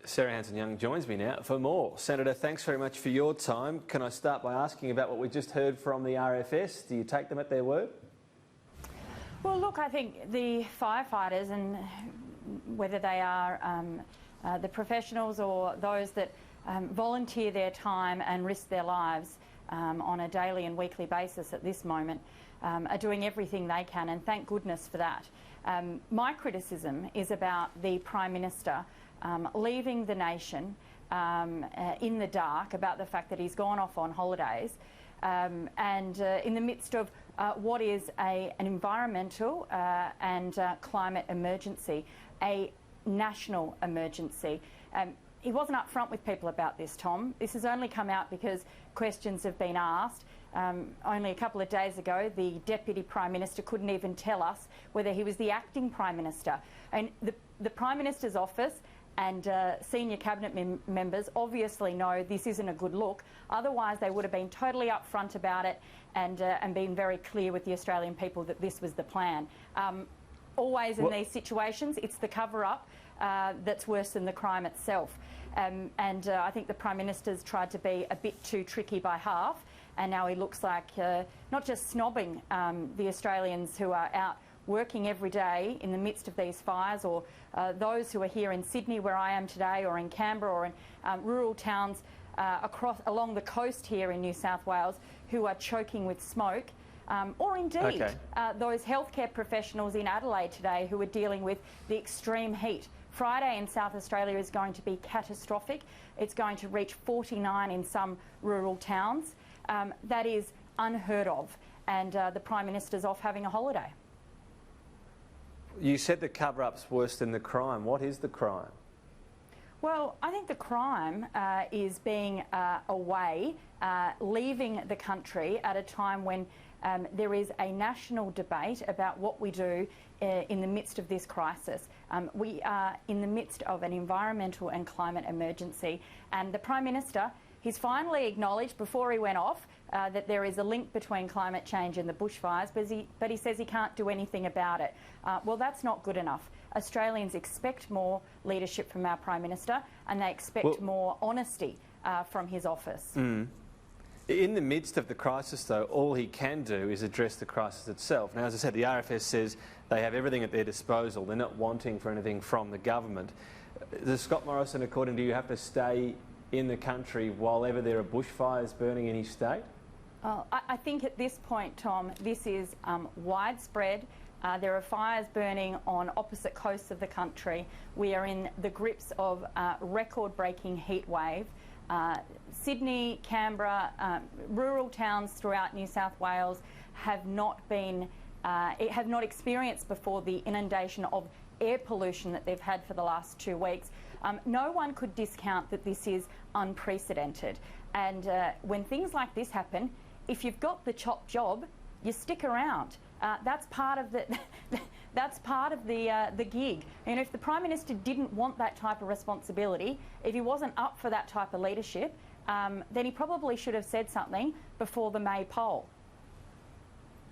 Sarah Hanson-Young joins me now for more. Senator, thanks very much for your time. Can I start by asking about what we just heard from the RFS? Do you take them at their word? Well, look, I think the firefighters, and whether they are the professionals or those that volunteer their time and risk their lives on a daily and weekly basis at this moment, are doing everything they can, and thank goodness for that. My criticism is about the Prime Minister leaving the nation in the dark about the fact that he's gone off on holidays and in the midst of what is an environmental and climate emergency, a national emergency. He wasn't upfront with people about this, Tom. This has only come out because questions have been asked. Only a couple of days ago, the Deputy Prime Minister couldn't even tell us whether he was the acting Prime Minister. And the Prime Minister's office and senior cabinet members obviously know this isn't a good look. Otherwise, they would have been totally upfront about it and been very clear with the Australian people that this was the plan. Always in these situations, it's the cover-up that's worse than the crime itself. I think the Prime Minister's tried to be a bit too tricky by half, and now he looks like not just snobbing the Australians who are out working every day in the midst of these fires, or those who are here in Sydney where I am today, or in Canberra, or in rural towns along the coast here in New South Wales who are choking with smoke, or indeed those healthcare professionals in Adelaide today who are dealing with the extreme heat. Friday in South Australia is going to be catastrophic. It's going to reach 49 in some rural towns. That is unheard of, and the Prime Minister's off having a holiday. You said the cover-up's worse than the crime. What is the crime? Well, I think the crime is being away, leaving the country at a time when there is a national debate about what we do in the midst of this crisis. We are in the midst of an environmental and climate emergency, and the Prime Minister, he's finally acknowledged before he went off that there is a link between climate change and the bushfires, but he says he can't do anything about it. Well, that's not good enough. Australians expect more leadership from our Prime Minister, and they expect more honesty from his office. In the midst of the crisis, though, all he can do is address the crisis itself. Now, as I said, the RFS says they have everything at their disposal. They're not wanting for anything from the government. Does Scott Morrison, according to you, have to stay in the country while ever there are bushfires burning in his state? I think at this point, Tom, this is widespread. There are fires burning on opposite coasts of the country. We are in the grips of record-breaking heat wave. Sydney, Canberra, rural towns throughout New South Wales have not experienced before the inundation of air pollution that they've had for the last 2 weeks. No one could discount that this is unprecedented. And when things like this happen, if you've got the chop job, you stick around. That's part of the that's part of the gig. And if the Prime Minister didn't want that type of responsibility, if he wasn't up for that type of leadership, then he probably should have said something before the May poll.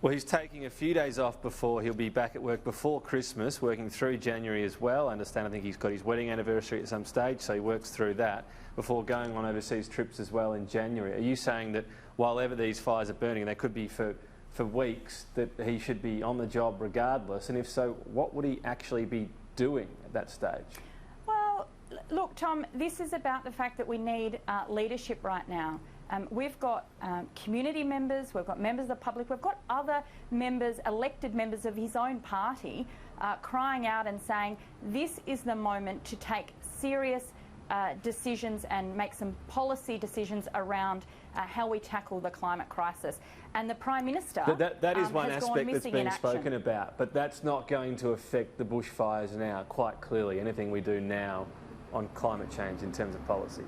Well, he's taking a few days off before he'll be back at work before Christmas, working through January as well. I understand, I think he's got his wedding anniversary at some stage, so he works through that before going on overseas trips as well in January. Are you saying that while ever these fires are burning, and they could be for weeks, that he should be on the job regardless? And if so, what would he actually be doing at that stage? Well, look, Tom, this is about the fact that we need leadership right now. We've got community members, we've got members of the public, we've got other members, elected members of his own party, crying out and saying this is the moment to take serious decisions and make some policy decisions around how we tackle the climate crisis. And the Prime Minister that is one aspect that's being spoken about, but that's not going to affect the bushfires now, quite clearly, anything we do now on climate change in terms of policy.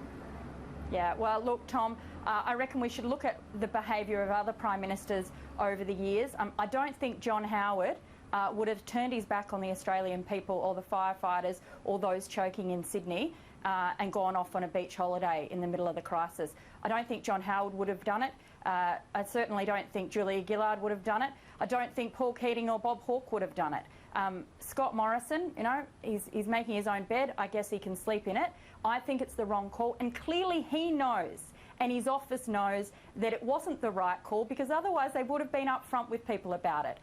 Yeah, well, look, Tom, I reckon we should look at the behaviour of other Prime Ministers over the years. I don't think John Howard would have turned his back on the Australian people or the firefighters or those choking in Sydney and gone off on a beach holiday in the middle of the crisis. I don't think John Howard would have done it. I certainly don't think Julia Gillard would have done it. I don't think Paul Keating or Bob Hawke would have done it. Scott Morrison, you know, he's making his own bed. I guess he can sleep in it. I think it's the wrong call, and clearly he knows, and his office knows, that it wasn't the right call, because otherwise they would have been upfront with people about it.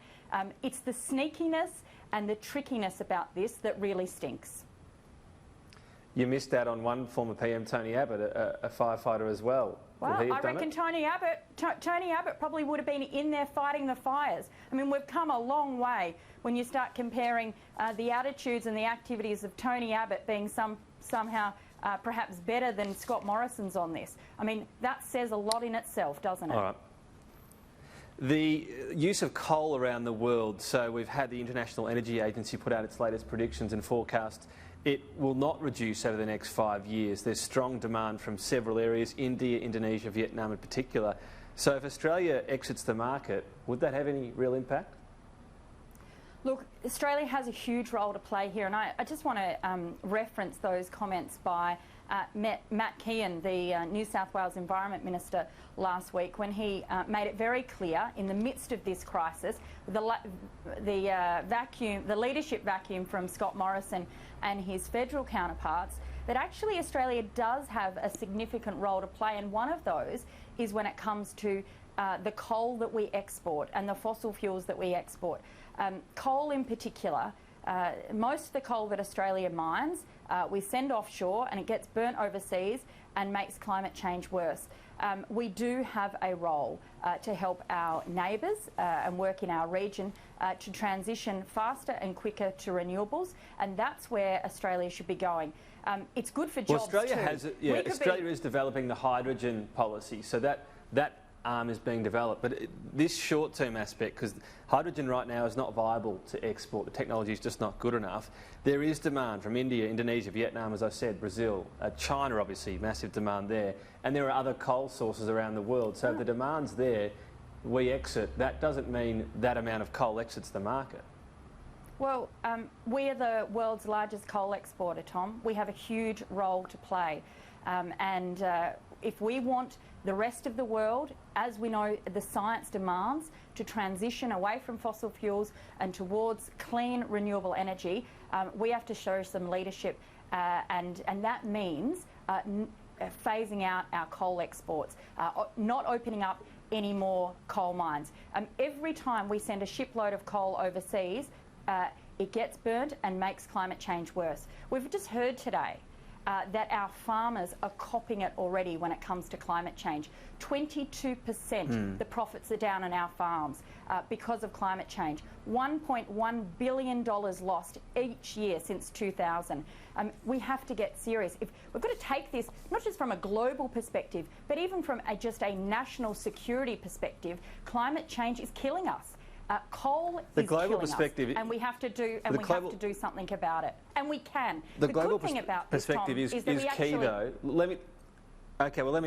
It's the sneakiness and the trickiness about this that really stinks. You missed out on one former PM, Tony Abbott, a firefighter as well. Well, I reckon Tony Abbott probably would have been in there fighting the fires. I mean, we've come a long way when you start comparing the attitudes and the activities of Tony Abbott being somehow perhaps better than Scott Morrison's on this. I mean, that says a lot in itself, doesn't it? All right. The use of coal around the world, so we've had the International Energy Agency put out its latest predictions and forecasts. It will not reduce over the next 5 years. There's strong demand from several areas, India, Indonesia, Vietnam in particular. So if Australia exits the market, would that have any real impact? Look, Australia has a huge role to play here, and I just want to reference those comments by Matt Kean, the New South Wales Environment Minister, last week, when he made it very clear, in the midst of this crisis, the leadership vacuum from Scott Morrison and his federal counterparts, that actually Australia does have a significant role to play, and one of those is when it comes to the coal that we export and the fossil fuels that we export. Coal in particular, most of the coal that Australia mines, we send offshore and it gets burnt overseas and makes climate change worse. We do have a role to help our neighbours and work in our region to transition faster and quicker to renewables, and that's where Australia should be going. It's good for jobs too. Australia is developing the hydrogen policy, so that arm is being developed. But this short-term aspect, because hydrogen right now is not viable to export, the technology is just not good enough. There is demand from India, Indonesia, Vietnam, as I said, Brazil, China obviously, massive demand there, and there are other coal sources around the world. So if the demand's there, we exit. That doesn't mean that amount of coal exits the market. Well, we are the world's largest coal exporter, Tom. We have a huge role to play. And if we want the rest of the world, as we know the science demands, to transition away from fossil fuels and towards clean, renewable energy, we have to show some leadership, and that means phasing out our coal exports, not opening up any more coal mines. Every time we send a shipload of coal overseas, it gets burnt and makes climate change worse. We've just heard today that our farmers are copping it already when it comes to climate change. 22% the profits are down on our farms because of climate change. $1.1 billion lost each year since 2000. We have to get serious. We've got to take this not just from a global perspective, but even from just a national security perspective. Climate change is killing us. Coal is killing us, and we have to do something about it, and we can. The global perspective is key, though. Let me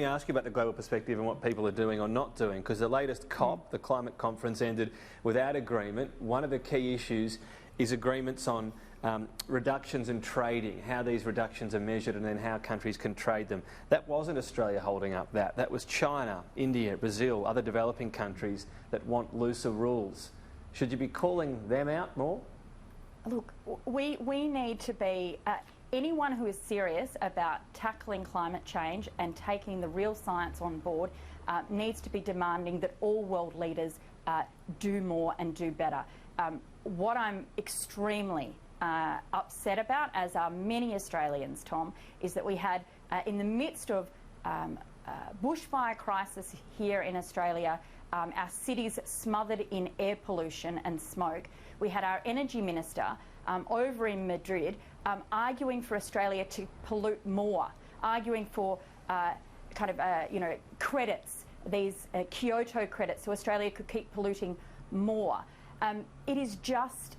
ask you about the global perspective and what people are doing or not doing, because the latest COP, the climate conference, ended without agreement. One of the key issues is agreements on reductions in trading, how these reductions are measured and then how countries can trade them. That wasn't Australia holding up that. That was China, India, Brazil, other developing countries that want looser rules. Should you be calling them out more? Look, we need to be... anyone who is serious about tackling climate change and taking the real science on board needs to be demanding that all world leaders do more and do better. What I'm extremely upset about, as are many Australians, Tom, is that we had, in the midst of bushfire crisis here in Australia, our cities smothered in air pollution and smoke. We had our energy minister over in Madrid arguing for Australia to pollute more, arguing for credits, these Kyoto credits, so Australia could keep polluting more. It is just,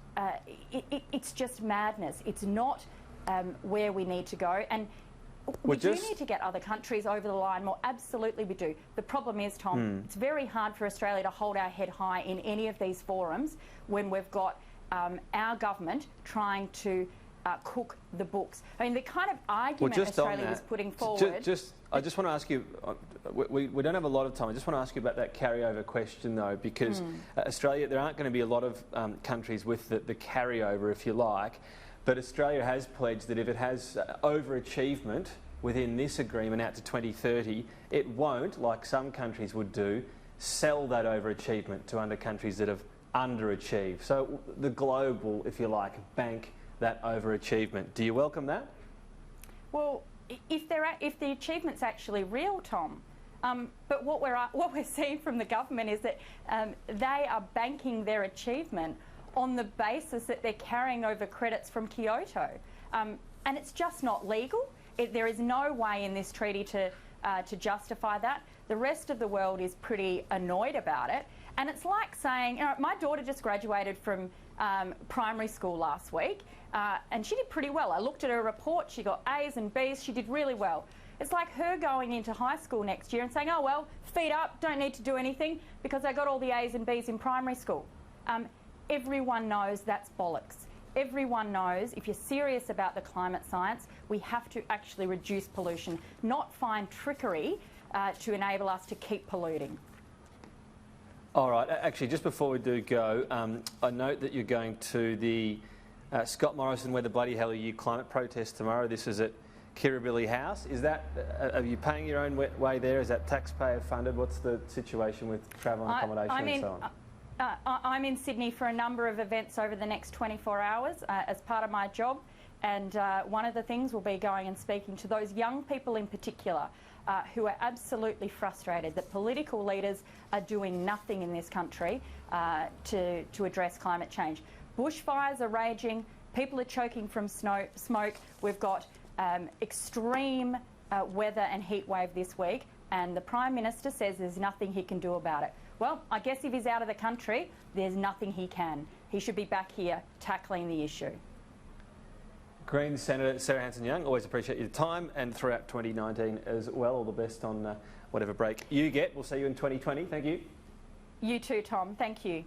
it's just madness. It's not where we need to go. And we do need to get other countries over the line more. Absolutely we do. The problem is, Tom, it's very hard for Australia to hold our head high in any of these forums when we've got our government trying to cook the books. I mean, the kind of argument Australia was putting forward... I just want to ask you, we don't have a lot of time, I just want to ask you about that carryover question though, because Australia, there aren't going to be a lot of countries with the carryover, if you like, but Australia has pledged that if it has overachievement within this agreement out to 2030, it won't, like some countries would do, sell that overachievement to other countries that have underachieved. So the globe will, if you like, bank that overachievement. Do you welcome that? Well, if the achievement's actually real, Tom, but what we're seeing from the government is that they are banking their achievement on the basis that they're carrying over credits from Kyoto, and it's just not legal. There is no way in this treaty to justify that. The rest of the world is pretty annoyed about it, and it's like saying, you know, my daughter just graduated from primary school last week, and she did pretty well. I looked at her report, she got A's and B's, she did really well. It's like her going into high school next year and saying, oh well, feet up, don't need to do anything because I got all the A's and B's in primary school. Everyone knows that's bollocks. Everyone knows if you're serious about the climate science, we have to actually reduce pollution, not find trickery to enable us to keep polluting. All right, actually, just before we do go, I note that you're going to the Scott Morrison Where the Bloody Hell Are You climate protest tomorrow. This is at Kirribilli House. Is that, are you paying your own way there? Is that taxpayer funded? What's the situation with travel and accommodation and so on? I'm in Sydney for a number of events over the next 24 hours as part of my job, and one of the things will be going and speaking to those young people in particular who are absolutely frustrated that political leaders are doing nothing in this country to address climate change. Bushfires are raging, people are choking from smoke, we've got extreme weather and heat wave this week, and the Prime Minister says there's nothing he can do about it. Well, I guess if he's out of the country, there's nothing he can. He should be back here tackling the issue. Greens Senator Sarah Hanson-Young, always appreciate your time, and throughout 2019 as well. All the best on whatever break you get. We'll see you in 2020. Thank you. You too, Tom. Thank you.